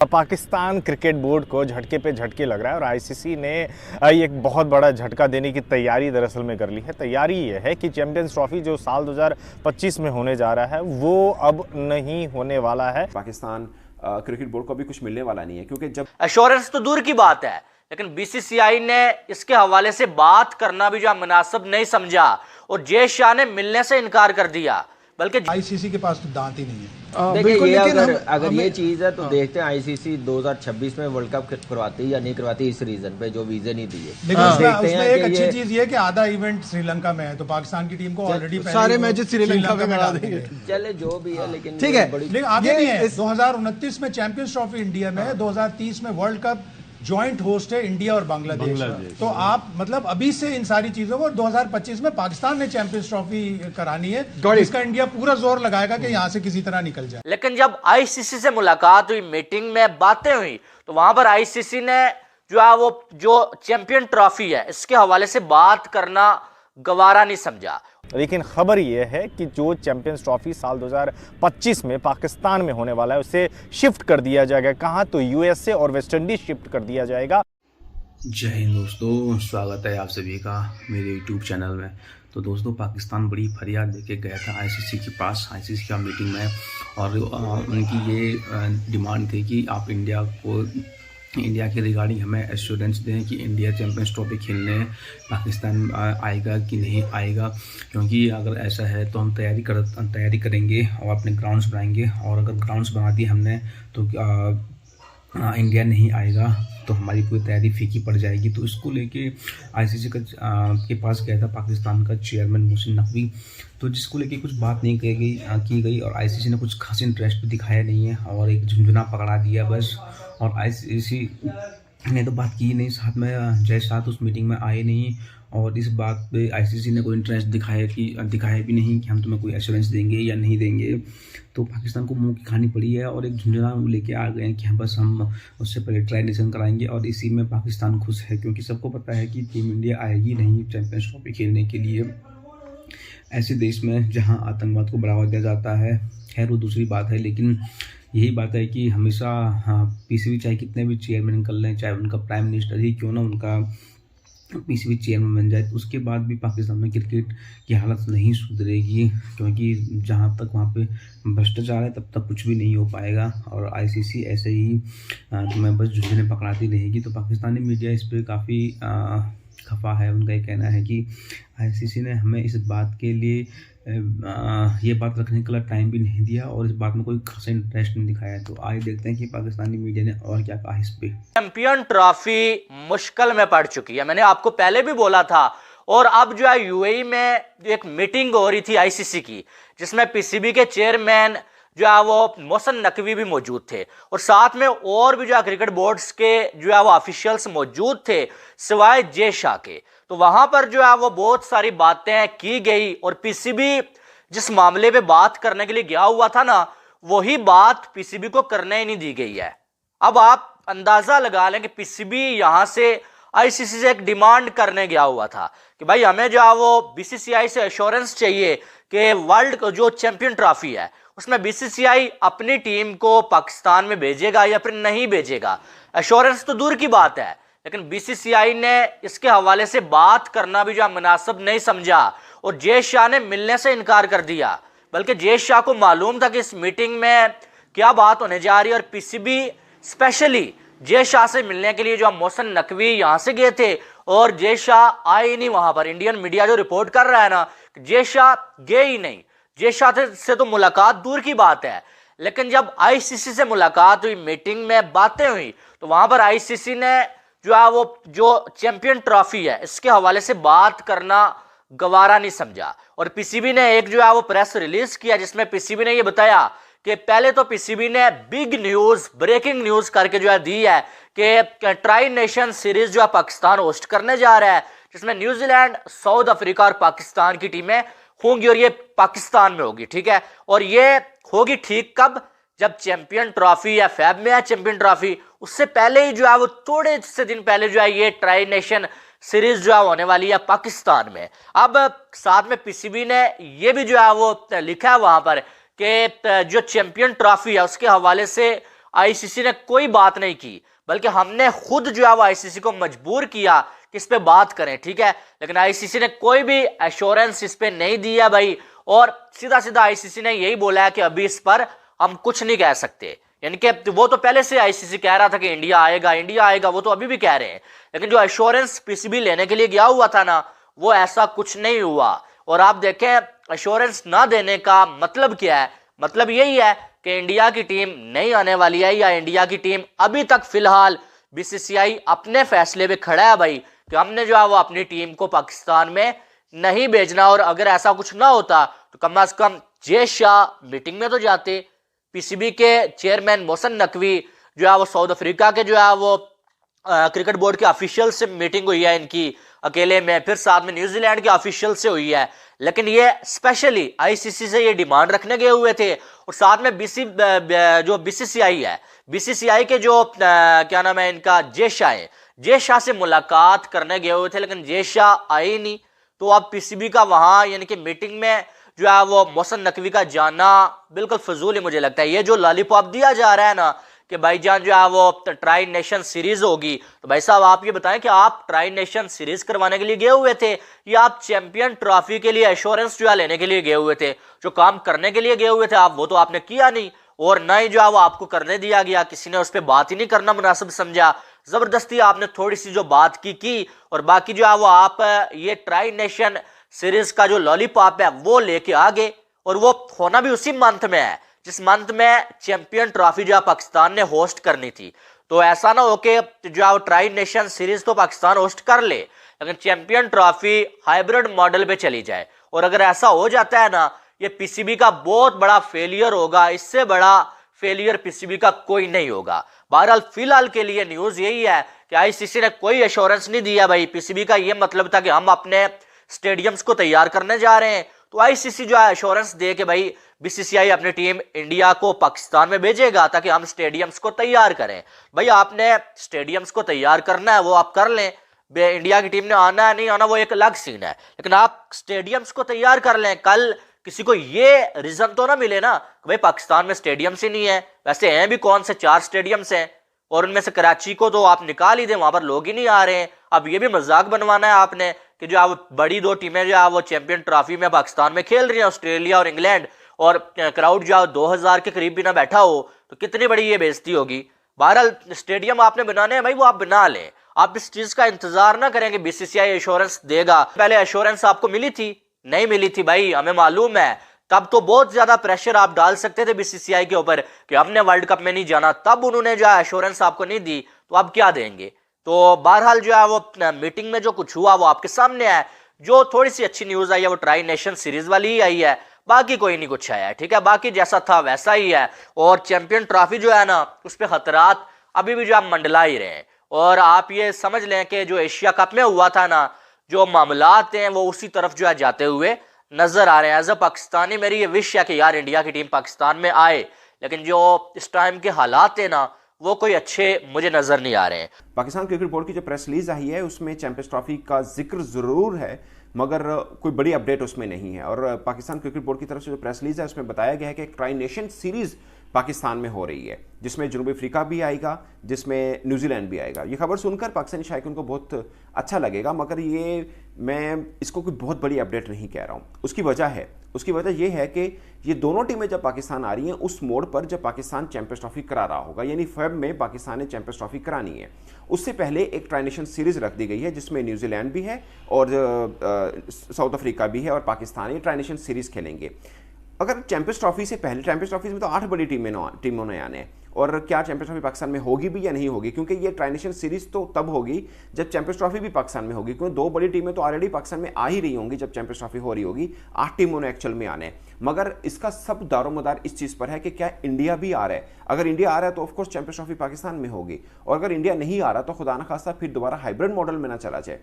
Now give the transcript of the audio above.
Pakistan cricket board को झटके पे झटके लग रहा है और आईसीसी ने एक बहुत बड़ा झटका देने की तैयारी दरअसल में कर ली है। तैयारी ये है कि चैंपियंस ट्रॉफी जो साल 2025 में होने जा रहा है वो अब नहीं होने वाला है। पाकिस्तान क्रिकेट बोर्ड को अभी कुछ मिलने वाला नहीं है, क्योंकि जब एश्योरेंस तो दूर की बात है, लेकिन बीसीसीआई ने इसके हवाले से बात करना भी जो मुनासिब नहीं समझा और जय शाह ने मिलने से इनकार कर दिया, बल्कि आईसीसी के पास तो दांत ही नहीं है। देखिए ये अगर ये चीज़ है तो देखते हैं आईसीसी 2026 में वर्ल्ड कप करवाती है या नहीं करवाती, इस रीजन पे जो वीजे नहीं दिए। लेकिन उसमें एक अच्छी चीज ये कि आधा इवेंट श्रीलंका में है, तो पाकिस्तान की टीम को ऑलरेडी सारे मैचेस श्रीलंका में करा देंगे। चले जो भी है, लेकिन ठीक है, लेकिन आगे भी है। 2029 में चैंपियंस ट्रॉफी इंडिया में है, 2030 में वर्ल्ड कप जॉइंट होस्ट है इंडिया और बांग्लादेश। तो आप मतलब अभी से इन सारी चीजों को 2025 में पाकिस्तान ने चैंपियंस ट्रॉफी करानी है, इसका इंडिया पूरा जोर लगाएगा कि यहां से किसी तरह निकल जाए। लेकिन जब आईसीसी से मुलाकात हुई, मीटिंग में बातें हुई, तो वहां पर आईसीसी ने जो है वो जो चैंपियन ट्रॉफी है इसके हवाले से बात करना गवारा नहीं समझा। लेकिन खबर यह है कि जो चैंपियंस ट्रॉफी साल 2025 में पाकिस्तान में होने वाला है उसे शिफ्ट कर दिया जाएगा। कहाँ? तो यूएसए और वेस्ट इंडीज शिफ्ट कर दिया जाएगा। जय हिंद दोस्तों, स्वागत है आप सभी का मेरे यूट्यूब चैनल में। तो दोस्तों, पाकिस्तान बड़ी फरियाद लेके गया था आईसीसी के पास, आईसीसी का मीटिंग में, और उनकी ये डिमांड थी कि आप इंडिया के रिगार्डिंग हमें एश्योरेंस दें कि इंडिया चैंपियंस ट्रॉफी खेलने पाकिस्तान आएगा कि नहीं आएगा, क्योंकि अगर ऐसा है तो हम तैयारी करेंगे और अपने ग्राउंड्स बनाएंगे, और अगर ग्राउंड्स बना दिए हमने तो इंडिया नहीं आएगा तो हमारी पूरी तैयारी फीकी पड़ जाएगी। तो इसको लेके आईसीसी के पास गया था पाकिस्तान का चेयरमैन मोहसिन नकवी, तो जिसको लेके कुछ बात नहीं की गई और आईसीसी ने कुछ खास इंटरेस्ट भी दिखाया नहीं है और एक झुंझुना पकड़ा दिया बस। और आईसीसी ने तो बात की नहीं, साथ में जय शाह उस मीटिंग में आए नहीं, और इस बात पे आईसीसी ने कोई इंटरेस्ट दिखाया भी नहीं कि हम तुम्हें कोई एश्योरेंस देंगे या नहीं देंगे। तो पाकिस्तान को मुंह की खानी पड़ी है और एक झुंझुना लेके आ गए हैं कि बस हम उससे पहले ट्राई नेशन कराएंगे, और इसी में पाकिस्तान खुश है क्योंकि सबको पता है कि टीम इंडिया आएगी नहीं चैंपियंस ट्रॉफी खेलने के लिए ऐसे देश में जहां आतंकवाद को बढ़ावा दिया जाता है। खैर वो दूसरी बात है, लेकिन यही बात है कि हमेशा पीसीबी चाहे कितने भी चेयरमैन निकल लें, चाहे उनका प्राइम मिनिस्टर ही क्यों ना उनका पीसीबी चेयरमैन बन जाए, तो उसके बाद भी पाकिस्तान में क्रिकेट की हालत नहीं सुधरेगी, क्योंकि जहाँ तक वहाँ पे भ्रष्टाचार है तब तक कुछ भी नहीं हो पाएगा। और आईसीसी ऐसे ही तुम्हें बस झुंझुने पकड़ाती रहेगी। तो पाकिस्तानी मीडिया इस पर काफ़ी खफा है। उनका ये कहना है कि आईसीसी ने हमें इस बात के लिए ये बात रखने के लिए टाइम भी नहीं दिया और इस बात में कोई खास इंटरेस्ट नहीं दिखाया। तो आइए देखते हैं कि पाकिस्तानी मीडिया ने और क्या कहा इस पे। चैंपियन ट्रॉफी मुश्किल में पड़ चुकी है, मैंने आपको पहले भी बोला था। और अब जो है यूएई में एक मीटिंग हो रही थी आईसीसी की, जिसमें पीसीबी के चेयरमैन जो है वो मोहसिन नकवी भी मौजूद थे, और साथ में और भी जो है क्रिकेट बोर्ड्स के जो है वो ऑफिशियल्स मौजूद थे सिवाय जय शाह के। तो वहां पर जो है वो बहुत सारी बातें की गई, और पीसीबी जिस मामले पे बात करने के लिए गया हुआ था ना, वही बात पीसीबी को करने ही नहीं दी गई है। अब आप अंदाजा लगा लें कि पीसीबी यहां से आईसीसी से एक डिमांड करने गया हुआ था कि भाई हमें जो है वो बीसीसीआई से एश्योरेंस चाहिए कि वर्ल्ड जो चैंपियन ट्रॉफी है उसमें बीसीसीआई अपनी टीम को पाकिस्तान में भेजेगा या फिर नहीं भेजेगा। एश्योरेंस तो दूर की बात है, लेकिन बीसीसीआई ने इसके हवाले से बात करना भी जो मुनासिब नहीं समझा और जय शाह ने मिलने से इनकार कर दिया। बल्कि जय शाह को मालूम था कि इस मीटिंग में क्या बात होने जा रही है, और पीसीबी स्पेशली जय शाह से मिलने के लिए जो मोहसिन नकवी यहां से गए थे, और जय शाह आए ही नहीं वहां पर। इंडियन मीडिया जो रिपोर्ट कर रहा है ना, जय शाह गए ही नहीं। जय शाह से तो मुलाकात दूर की बात है, लेकिन जब आईसीसी से मुलाकात हुई, मीटिंग में बातें हुई, तो वहां पर आईसीसी ने जो है वो जो चैंपियन ट्रॉफी है इसके हवाले से बात करना गवारा नहीं समझा। और पीसीबी ने एक जो है वो प्रेस रिलीज किया, जिसमें पीसीबी ने ये बताया कि पहले तो पीसीबी ने बिग न्यूज, ब्रेकिंग न्यूज करके जो है दी है कि ट्राई नेशन सीरीज जो है पाकिस्तान होस्ट करने जा रहा है, जिसमें न्यूजीलैंड, साउथ अफ्रीका और पाकिस्तान की टीमें होंगी, और ये पाकिस्तान में होगी। ठीक है, और ये होगी ठीक कब? जब चैंपियन ट्रॉफी या फैब में है चैंपियन ट्रॉफी, उससे पहले ही जो है वो थोड़े से दिन पहले जो है ये ट्राई नेशन सीरीज जो है होने वाली है पाकिस्तान में। अब साथ में पीसीबी ने ये भी जो है वो लिखा है वहां पर कि जो चैंपियन ट्रॉफी है उसके हवाले से आईसीसी ने कोई बात नहीं की, बल्कि हमने खुद जो है वो आईसीसी को मजबूर किया कि इस पे बात करें, ठीक है। लेकिन आईसीसी ने कोई भी एश्योरेंस इस पे नहीं दिया भाई, और सीधा सीधा आईसीसी ने यही बोला है कि अभी इस पर हम कुछ नहीं कह सकते। यानी कि वो तो पहले से आईसीसी कह रहा था कि इंडिया आएगा, वो तो अभी भी कह रहे हैं, लेकिन जो एश्योरेंस पीसीबी लेने के लिए गया हुआ था ना, वो ऐसा कुछ नहीं हुआ। और आप देखें एश्योरेंस ना देने का मतलब क्या है, मतलब यही है कि इंडिया की टीम नहीं आने वाली है, या इंडिया की टीम अभी तक फिलहाल बीसीसीआई अपने फैसले पे खड़ा है भाई कि हमने जो है वो अपनी टीम को पाकिस्तान में नहीं भेजना। और अगर ऐसा कुछ ना होता तो कम से कम जय शाह मीटिंग में तो जाते। पीसीबी के चेयरमैन मोहसिन नकवी जो है वो साउथ अफ्रीका के जो है वो क्रिकेट बोर्ड के ऑफिशियल से मीटिंग हुई है इनकी अकेले में, फिर साथ में न्यूजीलैंड के ऑफिशियल से हुई है। लेकिन ये स्पेशली आईसीसी से ये डिमांड रखने गए हुए थे, और साथ में जो बीसीसीआई है, बीसीसीआई के जो क्या नाम है इनका, जय शाह से मुलाकात करने गए हुए थे, लेकिन जय शाह आए नहीं। तो अब पीसीबी का वहां यानी कि मीटिंग में जो है वो मोहसिन नकवी का जाना बिल्कुल फजूल ही मुझे लगता है। ये जो लॉलीपॉप दिया जा रहा है ना कि भाईजान जो है वो ट्राई नेशन सीरीज होगी, तो भाई साहब आप ये बताएं कि आप ट्राई नेशन सीरीज करवाने के लिए गए हुए थे, या आप चैंपियन ट्रॉफी के लिए एश्योरेंस जो है लेने के लिए गए हुए थे? जो काम करने के लिए गए हुए थे आप, वो तो आपने किया नहीं, और ना ही जो है वो आपको करने दिया गया, किसी ने उस पर बात ही नहीं करना मुनासिब समझा, जबरदस्ती आपने थोड़ी सी जो बात की और बाकी जो है वो आप ये ट्राई नेशन सीरीज का जो लॉलीपॉप है वो लेके आ गए। और वो होना भी उसी मंथ में है जिस मंथ में चैंपियन ट्रॉफी जो है पाकिस्तान ने होस्ट करनी थी। तो ऐसा ना हो कि जो है ट्राई नेशन सीरीज तो पाकिस्तान होस्ट कर ले, लेकिन चैंपियन ट्रॉफी हाइब्रिड मॉडल पे चली जाए। और अगर ऐसा हो जाता है ना, ये पीसीबी का बहुत बड़ा फेलियर होगा, इससे बड़ा फेलियर पीसीबी का कोई नहीं होगा। बहरहाल फिलहाल के लिए न्यूज यही है कि आईसीसी ने कोई एश्योरेंस नहीं दिया भाई। पीसीबी का ये मतलब था कि हम अपने स्टेडियम्स को तैयार करने जा रहे हैं, तो आईसीसी जो है एश्योरेंस दे के भाई बीसीसीआई अपनी टीम इंडिया को पाकिस्तान में भेजेगा ताकि हम स्टेडियम्स को तैयार करें। भाई आपने स्टेडियम्स को तैयार करना है वो आप कर लें, इंडिया की टीम ने आना है नहीं आना वो एक अलग सीन है, लेकिन आप स्टेडियम्स को तैयार कर लें। कल किसी को ये रीजन तो ना मिले ना कि भाई पाकिस्तान में स्टेडियम्स ही नहीं है। वैसे हैं भी कौन से 4 स्टेडियम्स हैं, और उनमें से कराची को तो आप निकाल ही दें, वहां पर लोग ही नहीं आ रहे हैं। अब ये भी मजाक बनवाना है आपने कि जो आप बड़ी 2 टीमें जो है वो चैंपियन ट्रॉफी में पाकिस्तान में खेल रही हैं, ऑस्ट्रेलिया और इंग्लैंड, और क्राउड जो 2000 के करीब भी ना बैठा हो, तो कितनी बड़ी ये बेइज्जती होगी। बहरहाल स्टेडियम आपने बनाने हैं भाई, वो आप बना लें, आप इस चीज का इंतजार ना करें कि बीसीसीआई एश्योरेंस देगा। पहले एश्योरेंस आपको मिली थी? नहीं मिली थी भाई, हमें मालूम है। तब तो बहुत ज्यादा प्रेशर आप डाल सकते थे बीसीसीआई के ऊपर कि हमने वर्ल्ड कप में नहीं जाना, तब उन्होंने जो है एश्योरेंस आपको नहीं दी, तो अब क्या देंगे? तो बहरहाल जो है वो मीटिंग में जो कुछ हुआ वो आपके सामने है। जो थोड़ी सी अच्छी न्यूज आई है वो ट्राई नेशन सीरीज वाली ही आई है, बाकी कोई नहीं कुछ आया है, ठीक है। बाकी जैसा था वैसा ही है, और चैंपियन ट्रॉफी जो है ना उस पर खतरात अभी भी जो आप मंडला ही रहे हैं। और आप ये समझ लें कि जो एशिया कप में हुआ था ना, जो मामलात हैं वो उसी तरफ जो है जाते हुए नजर आ रहे हैं। एज अ पाकिस्तानी मेरी ये विश है कि यार इंडिया की टीम पाकिस्तान में आए, लेकिन जो इस टाइम के हालात है ना वो कोई अच्छे मुझे नजर नहीं आ रहे हैं। पाकिस्तान क्रिकेट बोर्ड की जो प्रेस रिलीज आई है उसमें चैंपियंस ट्रॉफी का जिक्र जरूर है, मगर कोई बड़ी अपडेट उसमें नहीं है। और पाकिस्तान क्रिकेट बोर्ड की तरफ से जो प्रेस रिलीज है उसमें बताया गया है कि एक ट्राई नेशन सीरीज पाकिस्तान में हो रही है, जिसमें जनूबी अफ्रीका भी आएगा, जिसमें न्यूजीलैंड भी आएगा। ये खबर सुनकर पाकिस्तानी शायकीन को बहुत अच्छा लगेगा, मगर ये मैं इसको कोई बहुत बड़ी अपडेट नहीं कह रहा हूँ। उसकी वजह यह है कि ये दोनों टीमें जब पाकिस्तान आ रही हैं उस मोड़ पर जब पाकिस्तान चैंपियंस ट्रॉफी करा रहा होगा, यानी फेब में पाकिस्तान ने चैंपियंस ट्रॉफी करानी है। उससे पहले एक ट्राई नेशन सीरीज रख दी गई है जिसमें न्यूजीलैंड भी है और साउथ अफ्रीका भी है और पाकिस्तान, ये ट्राई नेशन सीरीज खेलेंगे। अगर चैंपियंस ट्रॉफी से पहले, चैंपियंस ट्रॉफी में तो 8 बड़ी टीमों ने आने हैं, और क्या चैंपियंस ट्रॉफी पाकिस्तान में होगी भी या नहीं होगी, क्योंकि ये ट्राई नेशन सीरीज तो तब होगी जब चैंपियंस ट्रॉफी भी पाकिस्तान में होगी, क्योंकि 2 बड़ी टीमें तो ऑलरेडी पाकिस्तान में आ ही रही होंगी जब चैंपियंस ट्रॉफी हो रही होगी। 8 टीमों ने एक्चुअल में आने, मगर इसका सब दारोमदार इस चीज पर है कि क्या इंडिया भी आ रहा है। अगर इंडिया आ रहा है तो ऑफकोर्स चैंपियंस ट्रॉफी पाकिस्तान में होगी, और अगर इंडिया नहीं आ रहा तो खुदा न खास्ता फिर दोबारा हाइब्रिड मॉडल में ना चला जाए।